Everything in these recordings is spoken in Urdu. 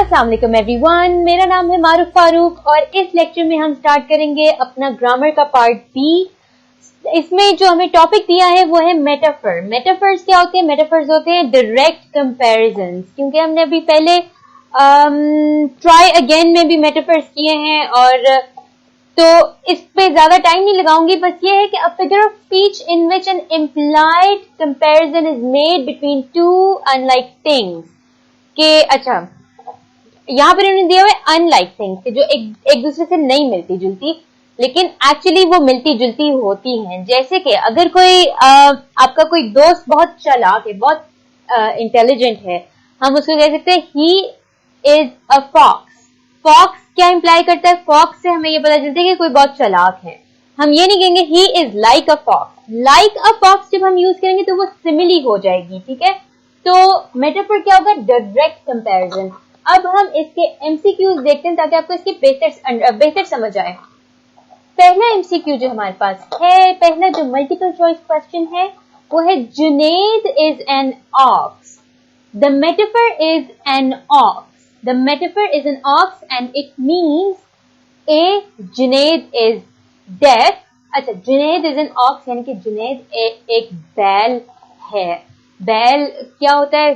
السلام علیکم ایوری ون، میرا نام ہے معروف فاروق اور اس لیکچر میں ہم سٹارٹ کریں گے اپنا گرامر کا پارٹ بی. اس میں جو ہمیں ٹاپک دیا ہے وہ ہے میٹافر. میٹافرز کیا ہوتے ہیں؟ میٹافرز ہوتے ہیں ڈائریکٹ کمپیریزنز. کیونکہ ہم نے ابھی پہلے ٹرائی اگین میں بھی میٹافرز کیے ہیں اور تو اس پہ زیادہ ٹائم نہیں لگاؤں گی. بس یہ ہے کہ a figure of speech in which an implied comparison is made between two unlike things. کہ اچھا یہاں پر انہوں نے دیا ہوا ہے unlike things کہ جو ایک دوسرے سے نہیں ملتی جلتی لیکن ایکچولی وہ ملتی جلتی ہوتی ہیں. جیسے کہ اگر کوئی آپ کا کوئی دوست بہت چالاک ہے، بہت انٹیلیجنٹ ہے، ہم اس کو کہہ سکتے ہیں he is a fox. Fox کیا امپلائی کرتا ہے؟ فاکس سے ہمیں یہ پتا چلتا ہے کہ کوئی بہت چالاک ہے. ہم یہ نہیں کہیں گے he is like a fox. like a fox جب ہم یوز کریں گے تو وہ سملی ہو جائے گی. ٹھیک ہے، تو میٹافر کیا ہوگا؟ Direct comparison. اب ہم اس کے ایم سی کیوز دیکھتے ہیں تاکہ آپ کو اس کی بہتر سمجھ آئے. پہلا ایم سی کیو جو ہمارے پاس ہے، پہلا جو ملٹیپل چوائس کوشچن ہے وہ ہے Junaid is an ox. The metaphor is an ox. The metaphor is an ox and it means A. Junaid is deaf. اچھا Junaid is an ox یعنی کہ جنید ایک بیل ہے. بیل کیا ہوتا ہے؟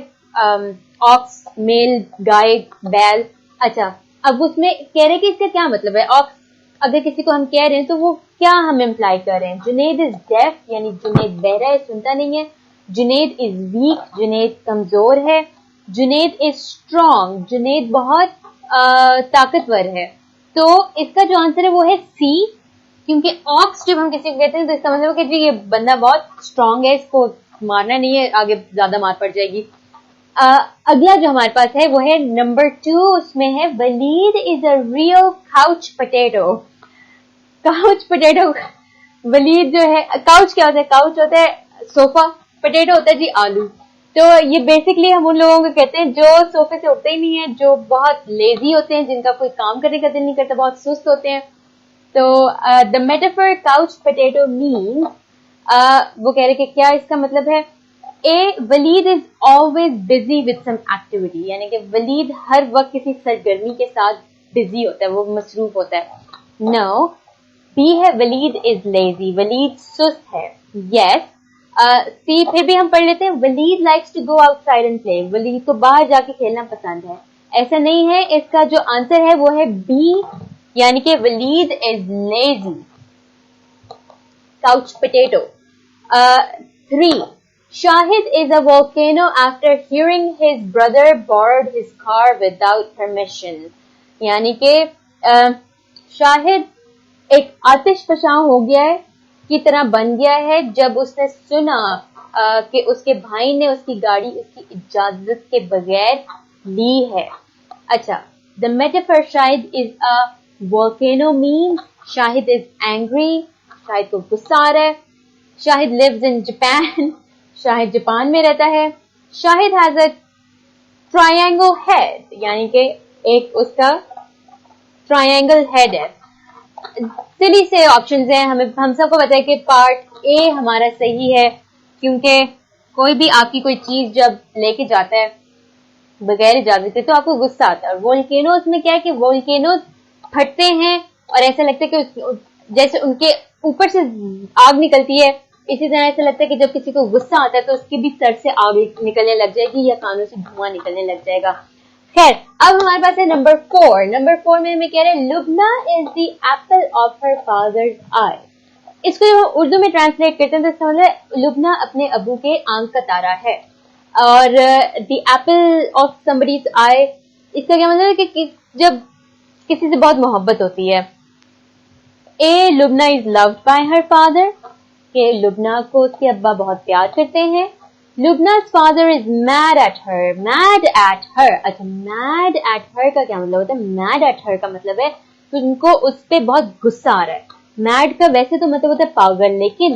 آکس میل، گائے، بیل. اچھا اب اس میں کہہ رہے کہ اس کا کیا مطلب ہے؟ آکس اگر کسی کو ہم کہہ رہے ہیں تو وہ کیا ہم امپلائی کر رہے ہیں؟ جنید از ڈیف یعنی جنید بہرا ہے، سنتا نہیں ہے. جنید از ویک، جنید کمزور ہے. جنید از اسٹرانگ، جنید بہت طاقتور ہے. تو اس کا جو آنسر ہے وہ ہے سی. کیونکہ آکس جب ہم کسی کو کہتے ہیں تو اس کا مطلب ہے کہ جی یہ بندہ بہت اسٹرانگ ہے، اس کو مارنا نہیں ہے، آگے زیادہ مار پڑ جائے گی. اگلا جو ہمارے پاس ہے وہ ہے نمبر 2. اس میں ہے Waleed is a real couch potato. Couch potato, Waleed جو ہے، کاؤچ کیا ہوتا ہے؟ کاؤچ ہوتا ہے صوفہ، پوٹیٹو ہوتا ہے جی آلو. تو یہ بیسکلی ہم ان لوگوں کو کہتے ہیں جو صوفے سے اٹھتے ہی نہیں ہیں، جو بہت لیزی ہوتے ہیں، جن کا کوئی کام کرنے کا دل نہیں کرتا، بہت سست ہوتے ہیں. تو the metaphor couch potato means وہ کہہ رہے کہ کیا اس کا مطلب ہے؟ A. Walid is always busy with some activity یعنی کہ ولید ہر وقت کسی سرگرمی کے ساتھ بزی ہوتا ہے، وہ مصروف ہوتا ہے. No. B ہے ولید is lazy ولید سست ہے. Yes. سی پھر بھی ہم پڑھ لیتے ہیں ولید likes to go outside and play. ولید کو باہر جا کے کھیلنا پسند ہے. ایسا نہیں ہے، اس کا جو آنسر ہے وہ ہے بی یعنی کہ ولید از lazy. couch potato. 3. Shahid is a volcano after hearing his brother borrowed his car without permission. یعنی کہ شاہد ایک آتش فشاں ہو گیا ہے کی طرح بن گیا ہے جب اس نے سنا کہ اس کے بھائی نے اس کی گاڑی اس کی اجازت کے بغیر لی ہے. اچھا the metaphor Shahid is a volcano means Shahid is angry. شاہد کو غصہ آ رہا ہے. شاہد lives in Japan. Shahid Japan میں رہتا ہے. شاہد has a triangle head یعنی کہ ایک اس کا triangle head ہے. سلی سے آپشنز ہیں، ہم سب کو پتا ہے کہ پارٹ اے ہمارا صحیح ہے کیونکہ کوئی بھی آپ کی کوئی چیز جب لے کے جاتا ہے بغیر اجازت کے تو آپ کو غصہ آتا ہے. اور وولکینوز میں کیا ہے کہ وولکینوز پھٹتے ہیں اور ایسا لگتا ہے کہ جیسے ان کے اوپر سے آگ نکلتی ہے، اسی طرح ایسا لگتا ہے کہ جب کسی کو غصہ آتا ہے تو اس کے بھی سر سے آگ نکلنے لگ جائے گی یا کانوں سے دھواں نکلنے لگ جائے گا. خیر اب ہمارے پاس ہے نمبر 4. نمبر 4 میں ہمیں کہہ رہے ہیں لبنا از دی ایپل آف ہر فادرز آئی. اس کو اردو میں ٹرانسلیٹ کرتے ہیں تو اس کا مطلب ہے لبنا اپنے ابو کے آنکھ کا تارا ہے. اور دی ایپل آف somebody's آئی اس کا کیا مطلب ہے کہ جب کسی سے بہت محبت ہوتی ہے. A. Lubna is loved by her father کہ لبنا کو اس کے ابا بہت پیار کرتے ہیں. Lubna's father is mad at her. Mad at her. اچھا mad at her کا کیا مطلب ہوتا ہے؟ mad at her کا مطلب ہے کہ ان کو اس پہ بہت غصہ آ رہا ہے. mad کا ویسے تو مطلب ہوتا ہے پاگل، لیکن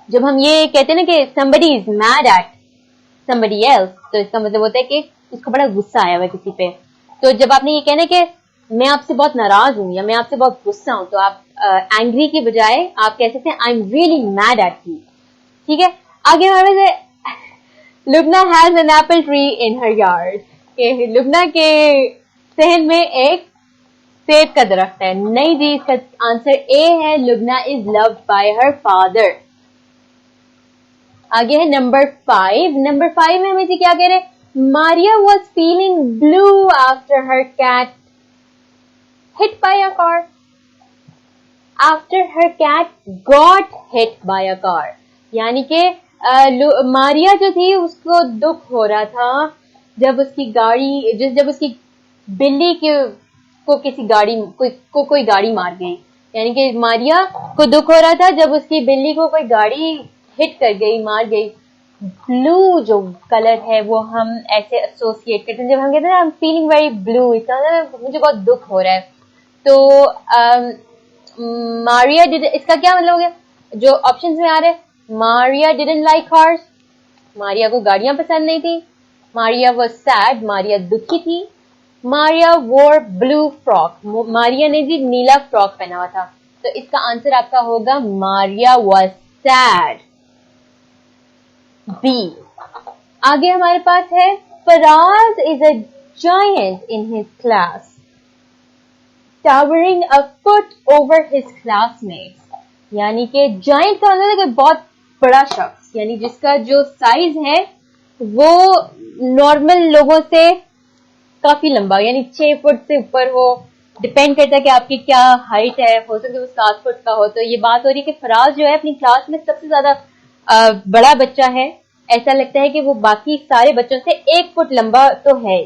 جب ہم یہ کہتے ہیں نا کہ somebody is mad at somebody else تو اس کا مطلب ہوتا ہے کہ اس کو بڑا غصہ آیا ہوا ہے کسی پہ. تو جب آپ نے یہ کہنا کہ میں آپ سے بہت ناراض ہوں یا میں آپ سے بہت غصہ ہوں تو آپ اینگری کی بجائے آپ کہہ سکتے ہیں I'm really mad at you. ٹھیک ہے، آگے ہمارے سے لبنا has an apple tree in her yard. کہ لبنہ کے صحن میں ایک سیب کا درخت ہے. نہیں جی, اس کا آنسر اے ہے, لبنہ از لوڈ بائی ہر فادر. آگے ہے نمبر 5. نمبر 5 میں ہمیں جی کیا کہہ رہے ہیں, Maria was feeling blue after her cat hit by a car. After her cat got hit by a car. یعنی کہ ماریا جو تھی اس کو دکھ ہو رہا تھا جب اس کی گاڑی جب اس کی بلی کو کسی گاڑی کو کوئی گاڑی مار گئی. یعنی کہ ماریا کو دکھ ہو رہا تھا جب اس کی بلی کو کوئی گاڑی ہٹ کر گئی, مار گئی. بلو جو کلر ہے وہ ہم ایسے ایسوسیٹ کرتے ہیں جب ہم کہتے ہیں I'm feeling very blue, اس کا مجھے بہت دکھ ہو رہا ہے. تو ماریا اس کا کیا مطلب ہو گیا جو آپشنز میں آ رہے ہیں. ماریا didn't like cars, ماریا کو گاڑیاں پسند نہیں تھی. ماریا was sad, ماریا دکھی تھی. ماریا wore blue frock, ماریا نے جی نیلا فراک پہنا ہوا تھا. تو اس کا آنسر آپ کا ہوگا ماریا was sad. B. آگے ہمارے پاس ہے فراز is a giant in his class, towering a foot over his classmates. یعنی کہ جائنٹ کا مطلب ہے کہ بہت بڑا شخص, یعنی جس کا جو سائز ہے وہ نارمل لوگوں سے کافی لمبا, یعنی 6 فٹ سے اوپر ہو. ڈپینڈ کرتا ہے کہ آپ کی کیا ہائٹ ہے, ہو سکتا ہے وہ 7 فٹ کا ہو. تو یہ بات ہو رہی ہے کہ فراز جو ہے اپنی کلاس میں سب سے زیادہ بڑا بچہ ہے. ایسا لگتا ہے کہ وہ باقی سارے بچوں سے 1 فٹ لمبا تو ہے.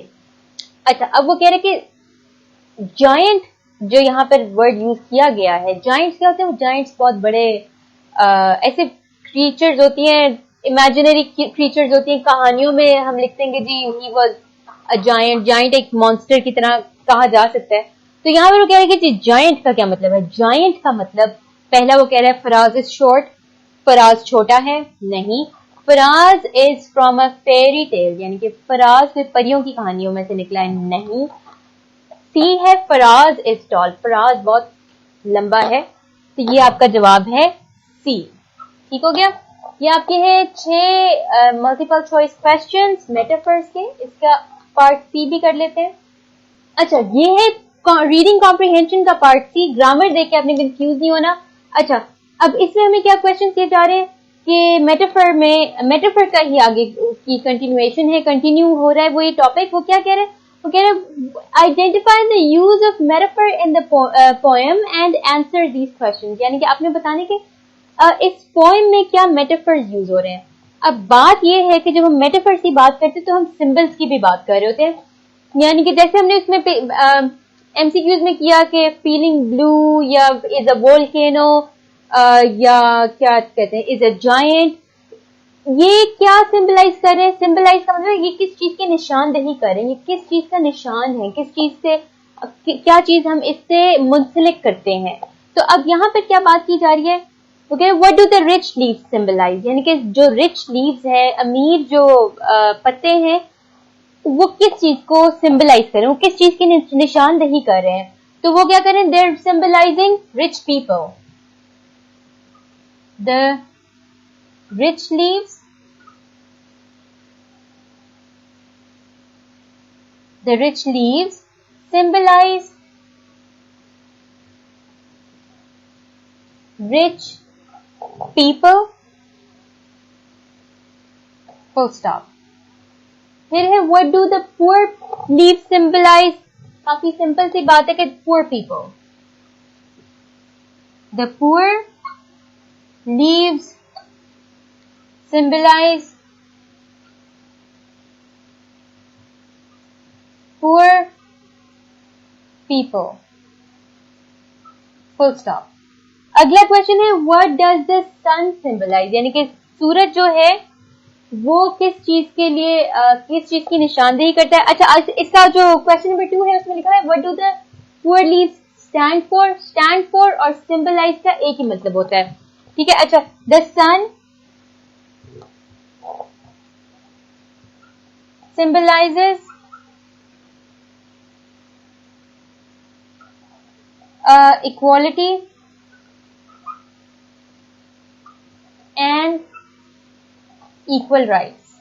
اچھا, اب وہ کہہ رہے کہ جائنٹ جو یہاں پر ورڈ یوز کیا گیا ہے, جائنٹس کیا ہوتے ہیں؟ وہ جائنٹس بہت بڑے ایسے کریچرز ہوتی ہیں, امیجنری کریچرز ہوتی ہیں. کہانیوں میں ہم لکھتے ہیں کہ جی he was a giant, giant ایک مانسٹر کی طرح کہا جا سکتا ہے. تو یہاں پر وہ کہہ رہے ہیں کہ جی جائنٹ کا کیا مطلب ہے. جائنٹ کا مطلب پہلا وہ کہہ رہا ہے فراز از شارٹ, فراز چھوٹا ہے. نہیں, Faraz is from a fairy tale, یعنی کہ فراز کوئی پریوں کی کہانیوں میں سے نکلا ہے. نہیں. سی ہے فراز از ٹال, فراز بہت لمبا ہے. تو یہ آپ کا جواب ہے سی. ٹھیک ہو گیا. یہ آپ کے ہیں 6 ملٹیپل چوائس کوسچنز میٹافرز کے. اس کا پارٹ سی بھی کر لیتے ہیں. اچھا, یہ ہے ریڈنگ کمپریہنشن کا پارٹ سی. گرامر دیکھ کے آپ نے کنفیوز نہیں ہونا. اچھا, اب اس میں ہمیں کیا کوشچن کیے جا رہے ہیں کہ میٹافر کا ہی آگے کی کنٹینیویشن ہے, کنٹینیو ہو رہا ہے وہ یہ ٹاپک. وہ کیا کہہ رہے ہیں, وہ کہہ رہے ہیں identify the use of metaphor in the poem and answer these questions. یعنی کہ آپ نے بتانے کہ اس پوئم میں کیا میٹافرز یوز ہو رہے ہیں. اب بات یہ ہے کہ جب ہم میٹافرز کی بات کرتے ہیں تو ہم سمبلز کی بھی بات کر رہے ہوتے ہیں. یعنی کہ جیسے ہم نے اس میں ایم سی کیوز میں کیا کہ فیلنگ بلو یا از اے وولکینو یا کیا کہتے ہیں از اے جائنٹ, یہ کیا سمبلائز کر رہے ہیں. سمبلائز کا مطلب یہ کس چیز کی نشاندہی کر رہے ہیں, یہ کس چیز کا نشان ہے, کس چیز سے کیا چیز ہم اس سے منسلک کرتے ہیں. تو اب یہاں پر کیا بات کی جا رہی ہے, what do the rich leaves symbolize, یعنی کہ جو rich leaves ہے, امیر جو پتے ہیں, وہ کس چیز کو سمبلائز کر رہے ہیں, وہ کس چیز کی نشاندہی کر رہے ہیں. تو وہ کیا کر رہے ہیں, they're symbolizing rich people. The rich leaves, symbolize rich people. Full stop. پھر ہے what do the poor leaves symbolize. کافی سمپل سی بات ہے کہ poor people. The poor leaves symbolize poor people. Full stop. اگلا کوشچن ہے what does the sun symbolize, یعنی کہ سورج جو ہے وہ کس چیز کے لیے کس چیز کی نشاندہی کرتا ہے. اچھا, اس کا جو کوشچن نمبر 2 ہے اس میں لکھا ہے what do the poor leaves stand for. stand for اور symbolize کا ایک ہی مطلب ہوتا ہے. ٹھیک ہے. اچھا, the sun symbolizes equality and equal rights.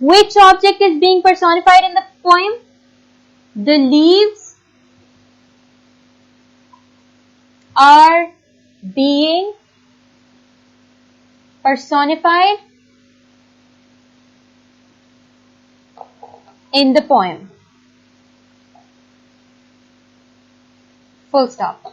which object is being personified in the poem? The leaves are being personified in the poem. Full stop.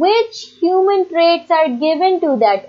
which human traits are given to that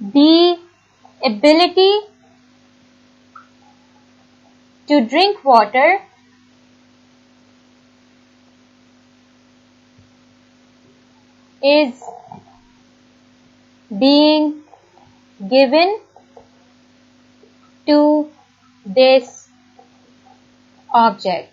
the ability to drink water is being given to this object.